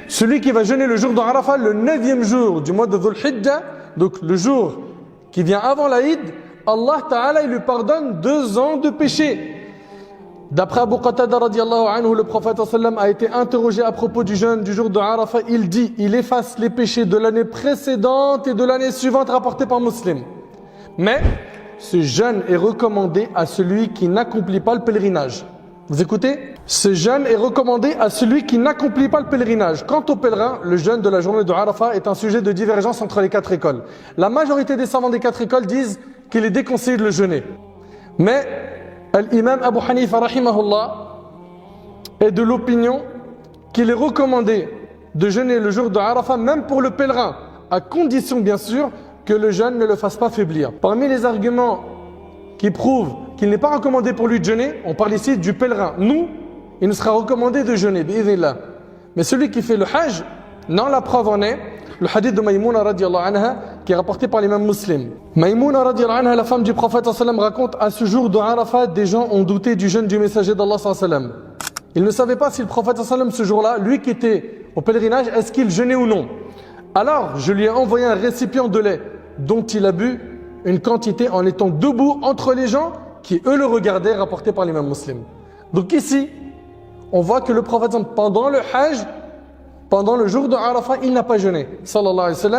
celui qui va jeûner le jour de Arafat, le 9e jour du mois de Dhul Hijjah, donc le jour qui vient avant l'Aïd, Allah Ta'ala il lui pardonne 2 ans de péché. D'après Abu Qatada radiallahu anhu, le prophète sallam a été interrogé à propos du jeûne du jour de Arafat. Il dit, il efface les péchés de l'année précédente et de l'année suivante rapportés par Muslim. Mais ce jeûne est recommandé à celui qui n'accomplit pas le pèlerinage. Vous écoutez? Ce jeûne est recommandé à celui qui n'accomplit pas le pèlerinage. Quant au pèlerin, le jeûne de la journée de Arafat est un sujet de divergence entre les 4 écoles. La majorité des savants des 4 écoles disent qu'il est déconseillé de le jeûner. Mais l'imam Abu Hanifa rahimahullah est de l'opinion qu'il est recommandé de jeûner le jour de Arafat même pour le pèlerin, à condition bien sûr que le jeûne ne le fasse pas faiblir. Parmi les arguments qui prouvent qu'il n'est pas recommandé pour lui de jeûner, on parle ici du pèlerin. Nous, il nous sera recommandé de jeûner, bi'idhnillah. Mais celui qui fait le hajj, non, la preuve en est le hadith de Maïmouna radiallahu anha qui est rapporté par l'imam Muslim. Maïmouna radiallahu anha, la femme du prophète sallam, raconte à ce jour de Arafat, des gens ont douté du jeûne du messager d'Allah sallam. Ils ne savaient pas si le prophète sallam ce jour-là, lui qui était au pèlerinage, est-ce qu'il jeûnait ou non. Alors je lui ai envoyé un récipient de lait dont il a bu une quantité en étant debout entre les gens qui eux le regardaient, rapporté par l'imam Muslim. Donc ici, on voit que le prophète pendant le hajj, pendant le jour de Arafat, il n'a pas jeûné, sallallahu alayhi wa sallam.